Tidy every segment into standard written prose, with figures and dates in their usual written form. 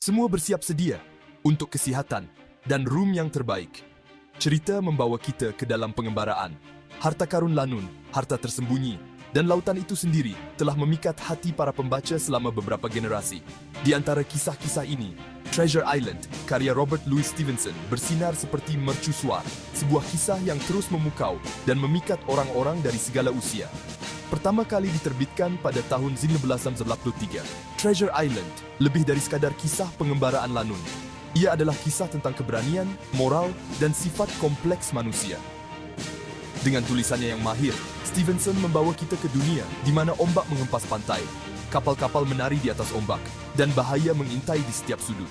Semua bersiap sedia untuk kesihatan dan room yang terbaik. Cerita membawa kita ke dalam pengembaraan. Harta karun Lanun, harta tersembunyi, dan lautan itu sendiri telah memikat hati para pembaca selama beberapa generasi. Di antara kisah-kisah ini, Treasure Island, karya Robert Louis Stevenson, bersinar seperti mercusuar, sebuah kisah yang terus memukau dan memikat orang-orang dari segala usia. Pertama kali diterbitkan pada tahun 1993, Treasure Island lebih dari sekadar kisah pengembaraan Lanun. Ia adalah kisah tentang keberanian, moral, dan sifat kompleks manusia. Dengan tulisannya yang mahir, Stevenson membawa kita ke dunia di mana ombak menghempas pantai, kapal-kapal menari di atas ombak, dan bahaya mengintai di setiap sudut.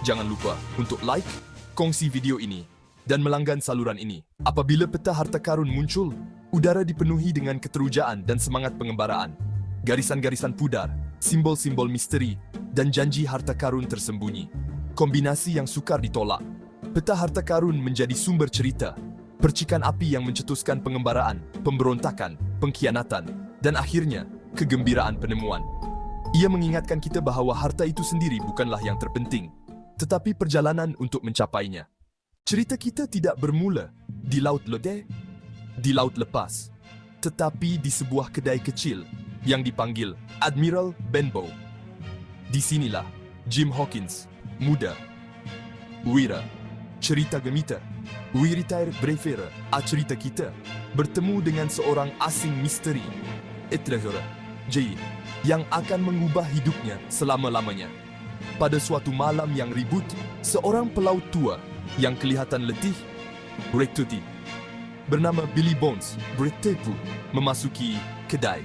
Jangan lupa untuk like, kongsi video ini, dan melanggan saluran ini. Apabila peta harta karun muncul, udara dipenuhi dengan keterujaan dan semangat pengembaraan. Garisan-garisan pudar, simbol-simbol misteri, dan janji harta karun tersembunyi. Kombinasi yang sukar ditolak. Peta harta karun menjadi sumber cerita, percikan api yang mencetuskan pengembaraan, pemberontakan, pengkhianatan, dan akhirnya, kegembiraan penemuan. Ia mengingatkan kita bahwa harta itu sendiri bukanlah yang terpenting, tetapi perjalanan untuk mencapainya. Cerita kita tidak bermula di Laut Lodeh, di Laut Lepas, tetapi di sebuah kedai kecil yang dipanggil Admiral Benbow. Disinilah Jim Hawkins, muda, wira, cerita gemita, Wiritair Brefera, cerita kita, bertemu dengan seorang asing misteri, Etrehera, J, yang akan mengubah hidupnya selama-lamanya. Pada suatu malam yang ribut, seorang pelaut tua yang kelihatan letih, Rektuti, bernama Billy Bones, Bretepu, memasuki kedai.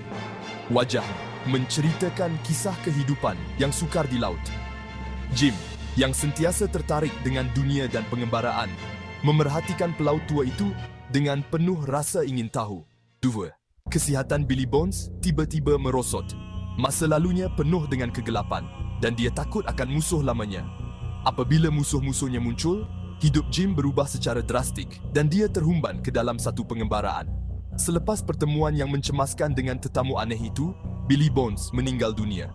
Wajah menceritakan kisah kehidupan yang sukar di laut. Jim, yang sentiasa tertarik dengan dunia dan pengembaraan, memerhatikan pelaut tua itu dengan penuh rasa ingin tahu. 2. Kesihatan Billy Bones tiba-tiba merosot. Masa lalunya penuh dengan kegelapan, dan dia takut akan musuh lamanya. Apabila musuh-musuhnya muncul, hidup Jim berubah secara drastik, dan dia terhumban ke dalam satu pengembaraan. Selepas pertemuan yang mencemaskan dengan tetamu aneh itu, Billy Bones meninggal dunia.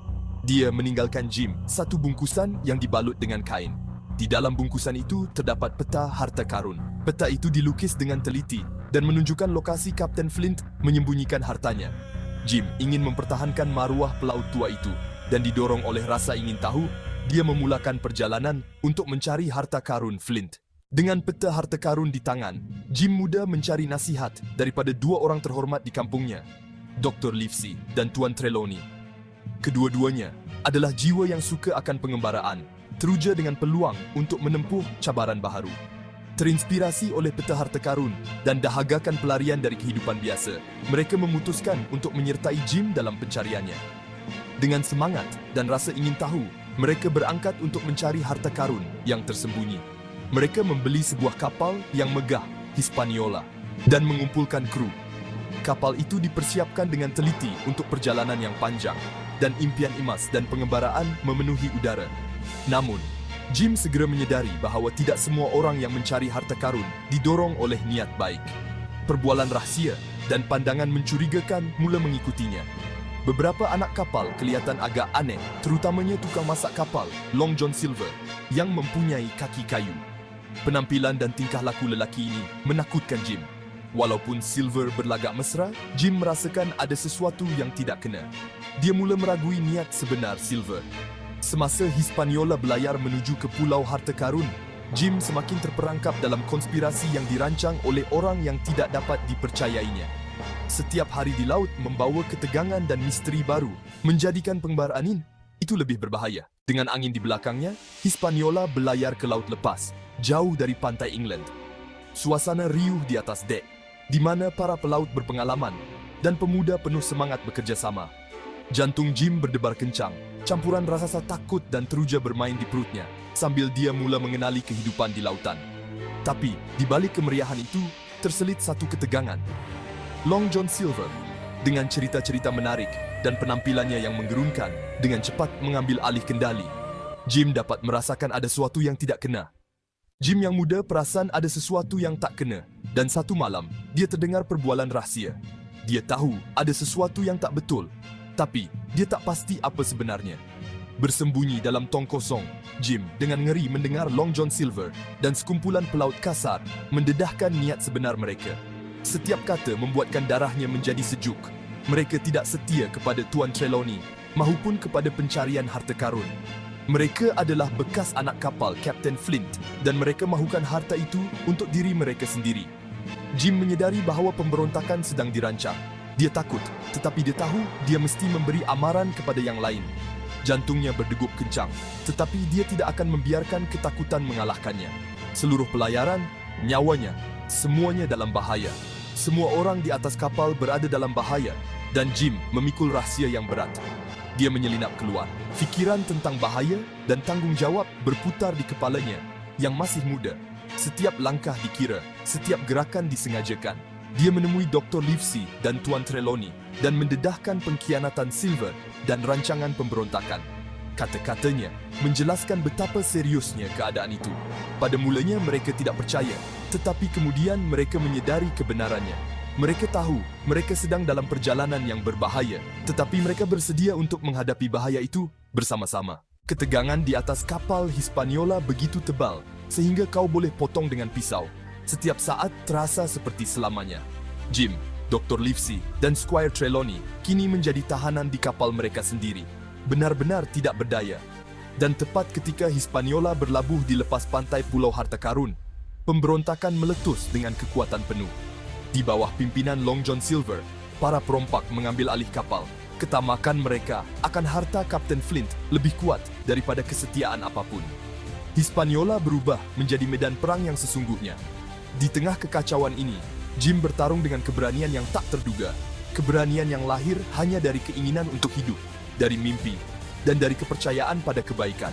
Dia meninggalkan Jim satu bungkusan yang dibalut dengan kain. Di dalam bungkusan itu terdapat peta harta karun. Peta itu dilukis dengan teliti dan menunjukkan lokasi Kapten Flint menyembunyikan hartanya. Jim ingin mempertahankan maruah pelaut tua itu, dan didorong oleh rasa ingin tahu, dia memulakan perjalanan untuk mencari harta karun Flint. Dengan peta harta karun di tangan, Jim muda mencari nasihat daripada dua orang terhormat di kampungnya, Dr. Livesey dan Tuan Trelawney. Kedua-duanya adalah jiwa yang suka akan pengembaraan, teruja dengan peluang untuk menempuh cabaran baharu. Terinspirasi oleh peta harta karun dan dahagakan pelarian dari kehidupan biasa, mereka memutuskan untuk menyertai Jim dalam pencariannya. Dengan semangat dan rasa ingin tahu, mereka berangkat untuk mencari harta karun yang tersembunyi. Mereka membeli sebuah kapal yang megah, Hispaniola, dan mengumpulkan kru. Kapal itu dipersiapkan dengan teliti untuk perjalanan yang panjang, dan impian emas dan pengembaraan memenuhi udara. Namun, Jim segera menyadari bahawa tidak semua orang yang mencari harta karun didorong oleh niat baik. Perbualan rahsia dan pandangan mencurigakan mula mengikutinya. Beberapa anak kapal kelihatan agak aneh, terutamanya tukang masak kapal, Long John Silver, yang mempunyai kaki kayu. Penampilan dan tingkah laku lelaki ini menakutkan Jim. Walaupun Silver berlagak mesra, Jim merasakan ada sesuatu yang tidak kena. Dia mula meragui niat sebenar Silver. Semasa Hispaniola berlayar menuju ke Pulau Harta Karun, Jim semakin terperangkap dalam konspirasi yang dirancang oleh orang yang tidak dapat dipercayainya. Setiap hari di laut membawa ketegangan dan misteri baru, menjadikan pengembaraan itu lebih berbahaya. Dengan angin di belakangnya, Hispaniola berlayar ke Laut Lepas, jauh dari pantai England. Suasana riuh di atas dek, di mana para pelaut berpengalaman dan pemuda penuh semangat bekerja sama. Jantung Jim berdebar kencang, campuran rasa takut dan teruja bermain di perutnya, sambil dia mula mengenali kehidupan di lautan. Tapi, di balik kemeriahan itu, terselit satu ketegangan. Long John Silver, dengan cerita-cerita menarik dan penampilannya yang menggerunkan, dengan cepat mengambil alih kendali. Jim dapat merasakan ada sesuatu yang tidak kena. Jim yang muda perasan ada sesuatu yang tak kena, dan satu malam, dia terdengar perbualan rahsia. Dia tahu ada sesuatu yang tak betul, tapi dia tak pasti apa sebenarnya. Bersembunyi dalam tong kosong, Jim dengan ngeri mendengar Long John Silver dan sekumpulan pelaut kasar mendedahkan niat sebenar mereka. Setiap kata membuatkan darahnya menjadi sejuk. Mereka tidak setia kepada Tuan Trelawney maupun kepada pencarian harta karun. Mereka adalah bekas anak kapal Kapten Flint dan mereka mahukan harta itu untuk diri mereka sendiri. Jim menyedari bahawa pemberontakan sedang dirancang. Dia takut, tetapi dia tahu dia mesti memberi amaran kepada yang lain. Jantungnya berdegup kencang, tetapi dia tidak akan membiarkan ketakutan mengalahkannya. Seluruh pelayaran, nyawanya, semuanya dalam bahaya. Semua orang di atas kapal berada dalam bahaya, dan Jim memikul rahsia yang berat. Dia menyelinap keluar. Fikiran tentang bahaya dan tanggung jawab berputar di kepalanya yang masih muda. Setiap langkah dikira, setiap gerakan disengajakan. Dia menemui Dr. Livesey dan Tuan Trelawney dan mendedahkan pengkhianatan Silver dan rancangan pemberontakan. Kata-katanya menjelaskan betapa seriusnya keadaan itu. Pada mulanya mereka tidak percaya, tetapi kemudian mereka menyedari kebenarannya. Mereka tahu mereka sedang dalam perjalanan yang berbahaya, tetapi mereka bersedia untuk menghadapi bahaya itu bersama-sama. Ketegangan di atas kapal Hispaniola begitu tebal, sehingga kau boleh potong dengan pisau. Setiap saat terasa seperti selamanya. Jim, Dr. Livesey, dan Squire Trelawney kini menjadi tahanan di kapal mereka sendiri. Benar-benar tidak berdaya. Dan tepat ketika Hispaniola berlabuh di lepas pantai Pulau Harta Karun, pemberontakan meletus dengan kekuatan penuh. Di bawah pimpinan Long John Silver, para perompak mengambil alih kapal. Ketamakan mereka akan harta Kapten Flint lebih kuat daripada kesetiaan apapun. Hispaniola berubah menjadi medan perang yang sesungguhnya. Di tengah kekacauan ini, Jim bertarung dengan keberanian yang tak terduga. Keberanian yang lahir hanya dari keinginan untuk hidup, dari mimpi, dan dari kepercayaan pada kebaikan.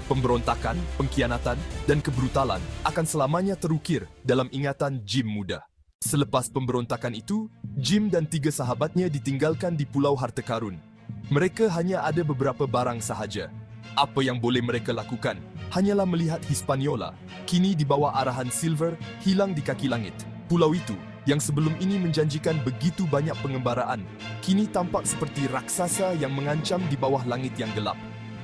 Pemberontakan, pengkhianatan, dan kebrutalan akan selamanya terukir dalam ingatan Jim muda. Selepas pemberontakan itu, Jim dan 3 sahabatnya ditinggalkan di Pulau Harta Karun. Mereka hanya ada beberapa barang sahaja. Apa yang boleh mereka lakukan hanyalah melihat Hispaniola, kini di bawah arahan Silver, hilang di kaki langit. Pulau itu, yang sebelum ini menjanjikan begitu banyak pengembaraan, kini tampak seperti raksasa yang mengancam di bawah langit yang gelap.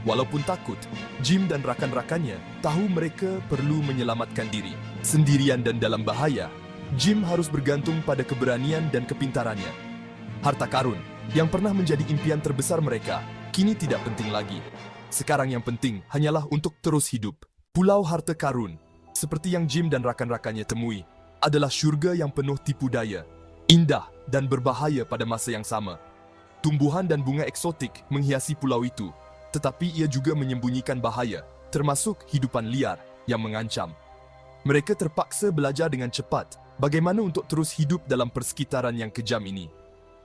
Walaupun takut, Jim dan rakan-rakannya tahu mereka perlu menyelamatkan diri. Sendirian dan dalam bahaya, Jim harus bergantung pada keberanian dan kepintarannya. Harta karun, yang pernah menjadi impian terbesar mereka, kini tidak penting lagi. Sekarang yang penting hanyalah untuk terus hidup. Pulau Harta Karun, seperti yang Jim dan rakan-rakannya temui, adalah syurga yang penuh tipu daya, indah dan berbahaya pada masa yang sama. Tumbuhan dan bunga eksotik menghiasi pulau itu, tetapi ia juga menyembunyikan bahaya, termasuk hidupan liar yang mengancam. Mereka terpaksa belajar dengan cepat bagaimana untuk terus hidup dalam persekitaran yang kejam ini.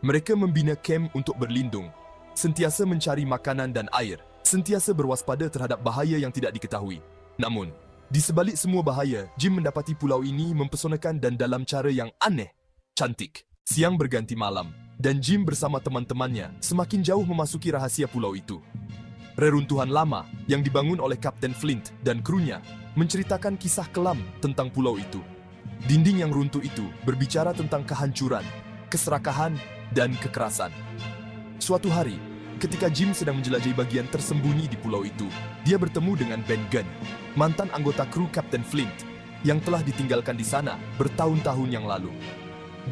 Mereka membina kem untuk berlindung, sentiasa mencari makanan dan air, sentiasa berwaspada terhadap bahaya yang tidak diketahui. Namun, di sebalik semua bahaya, Jim mendapati pulau ini mempesonakan dan dalam cara yang aneh, cantik. Siang berganti malam, dan Jim bersama teman-temannya semakin jauh memasuki rahasia pulau itu. Reruntuhan lama yang dibangun oleh Kapten Flint dan krunya menceritakan kisah kelam tentang pulau itu. Dinding yang runtuh itu berbicara tentang kehancuran, keserakahan, dan kekerasan. Suatu hari, ketika Jim sedang menjelajahi bagian tersembunyi di pulau itu, dia bertemu dengan Ben Gunn, mantan anggota kru Kapten Flint, yang telah ditinggalkan di sana bertahun-tahun yang lalu.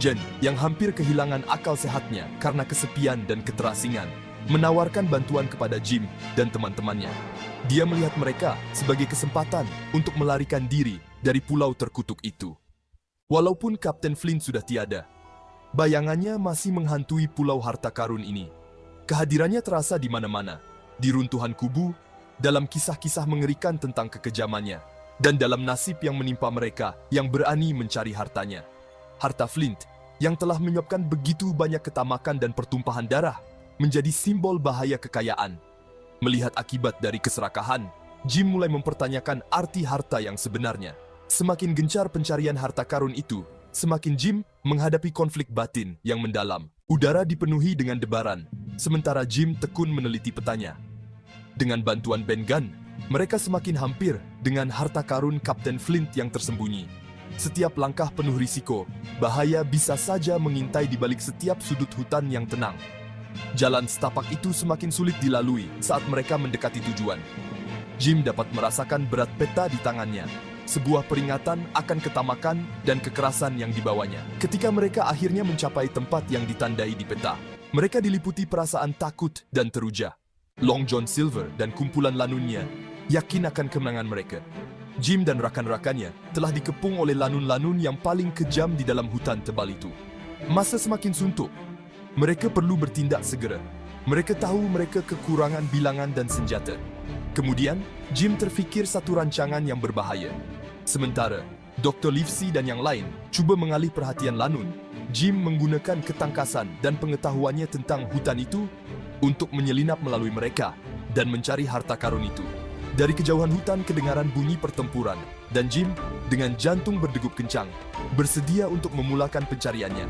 Jen, yang hampir kehilangan akal sehatnya karena kesepian dan keterasingan, menawarkan bantuan kepada Jim dan teman-temannya. Dia melihat mereka sebagai kesempatan untuk melarikan diri dari pulau terkutuk itu. Walaupun Kapten Flint sudah tiada, bayangannya masih menghantui Pulau Harta Karun ini. Kehadirannya terasa di mana-mana, di runtuhan kubu, dalam kisah-kisah mengerikan tentang kekejamannya, dan dalam nasib yang menimpa mereka yang berani mencari hartanya. Harta Flint, yang telah menyebabkan begitu banyak ketamakan dan pertumpahan darah, menjadi simbol bahaya kekayaan. Melihat akibat dari keserakahan, Jim mulai mempertanyakan arti harta yang sebenarnya. Semakin gencar pencarian harta karun itu, semakin Jim menghadapi konflik batin yang mendalam. Udara dipenuhi dengan debaran, sementara Jim tekun meneliti petanya. Dengan bantuan Ben Gunn, mereka semakin hampir dengan harta karun Kapten Flint yang tersembunyi. Setiap langkah penuh risiko, bahaya bisa saja mengintai di balik setiap sudut hutan yang tenang. Jalan setapak itu semakin sulit dilalui saat mereka mendekati tujuan. Jim dapat merasakan berat peta di tangannya, sebuah peringatan akan ketamakan dan kekerasan yang dibawanya. Ketika mereka akhirnya mencapai tempat yang ditandai di peta, mereka diliputi perasaan takut dan teruja. Long John Silver dan kumpulan lanunnya yakin akan kemenangan mereka. Jim dan rakan-rakannya telah dikepung oleh lanun-lanun yang paling kejam di dalam hutan tebal itu. Masa semakin suntuk. Mereka perlu bertindak segera. Mereka tahu mereka kekurangan bilangan dan senjata. Kemudian, Jim terfikir satu rancangan yang berbahaya. Sementara Dr. Livesey dan yang lain cuba mengalih perhatian lanun, Jim menggunakan ketangkasan dan pengetahuannya tentang hutan itu untuk menyelinap melalui mereka dan mencari harta karun itu. Dari kejauhan hutan kedengaran bunyi pertempuran, dan Jim, dengan jantung berdegup kencang, bersedia untuk memulakan pencariannya.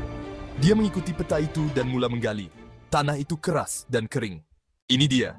Dia mengikuti peta itu dan mula menggali. Tanah itu keras dan kering. Ini dia.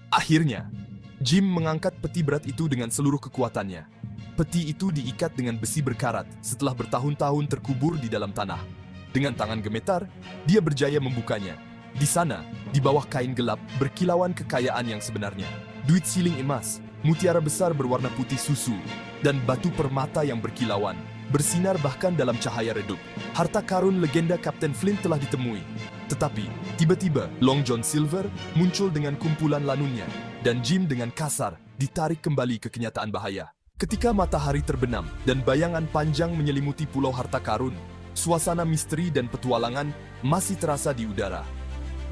Akhirnya, Jim mengangkat peti berat itu dengan seluruh kekuatannya. Peti itu diikat dengan besi berkarat setelah bertahun-tahun terkubur di dalam tanah. Dengan tangan gemetar, dia berjaya membukanya. Di sana, di bawah kain gelap, berkilauan kekayaan yang sebenarnya. Duit siling emas, mutiara besar berwarna putih susu, dan batu permata yang berkilauan, bersinar bahkan dalam cahaya redup. Harta karun legenda Kapten Flint telah ditemui. Tetapi, tiba-tiba, Long John Silver muncul dengan kumpulan lanunnya, dan Jim dengan kasar ditarik kembali ke kenyataan bahaya. Ketika matahari terbenam dan bayangan panjang menyelimuti pulau harta karun, suasana misteri dan petualangan masih terasa di udara.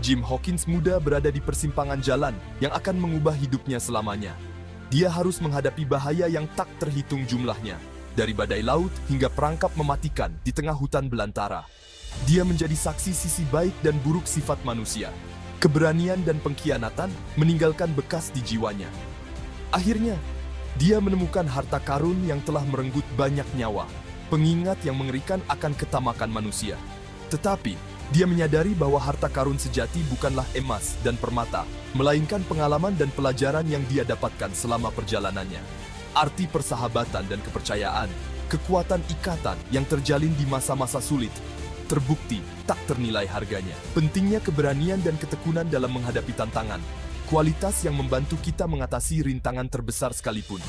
Jim Hawkins muda berada di persimpangan jalan yang akan mengubah hidupnya selamanya. Dia harus menghadapi bahaya yang tak terhitung jumlahnya, dari badai laut hingga perangkap mematikan di tengah hutan belantara. Dia menjadi saksi sisi baik dan buruk sifat manusia. Keberanian dan pengkhianatan meninggalkan bekas di jiwanya. Akhirnya, dia menemukan harta karun yang telah merenggut banyak nyawa, pengingat yang mengerikan akan ketamakan manusia. Tetapi, dia menyadari bahwa harta karun sejati bukanlah emas dan permata, melainkan pengalaman dan pelajaran yang dia dapatkan selama perjalanannya. Arti persahabatan dan kepercayaan, kekuatan ikatan yang terjalin di masa-masa sulit, terbukti tak ternilai harganya. Pentingnya keberanian dan ketekunan dalam menghadapi tantangan, kualitas yang membantu kita mengatasi rintangan terbesar sekalipun,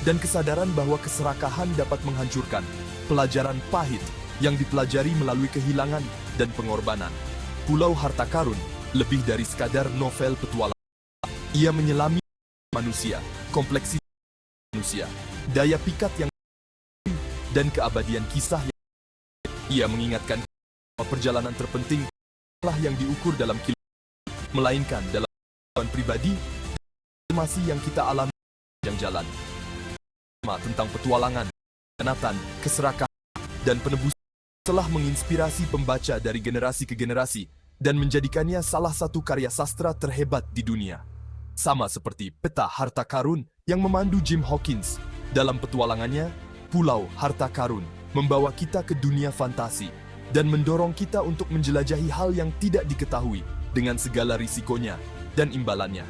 dan kesadaran bahwa keserakahan dapat menghancurkan, pelajaran pahit yang dipelajari melalui kehilangan dan pengorbanan. Pulau Harta Karun lebih dari sekadar novel petualangan. Ia menyelami manusia, kompleksitas manusia, daya pikat yang dan keabadian kisah yang ia mengingatkan bahwa perjalanan terpenting lah yang diukur dalam kilometer, melainkan dalam pengalaman pribadi dan masih yang kita alami yang jalan. Tentang petualangan, pengkhianatan, keserakahan, dan penebusan telah menginspirasi pembaca dari generasi ke generasi dan menjadikannya salah satu karya sastra terhebat di dunia. Sama seperti peta harta karun yang memandu Jim Hawkins dalam petualangannya, Pulau Harta Karun membawa kita ke dunia fantasi dan mendorong kita untuk menjelajahi hal yang tidak diketahui dengan segala risikonya dan imbalannya.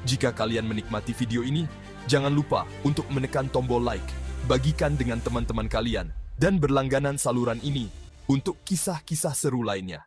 Jika kalian menikmati video ini, jangan lupa untuk menekan tombol like, bagikan dengan teman-teman kalian, dan berlangganan saluran ini untuk kisah-kisah seru lainnya.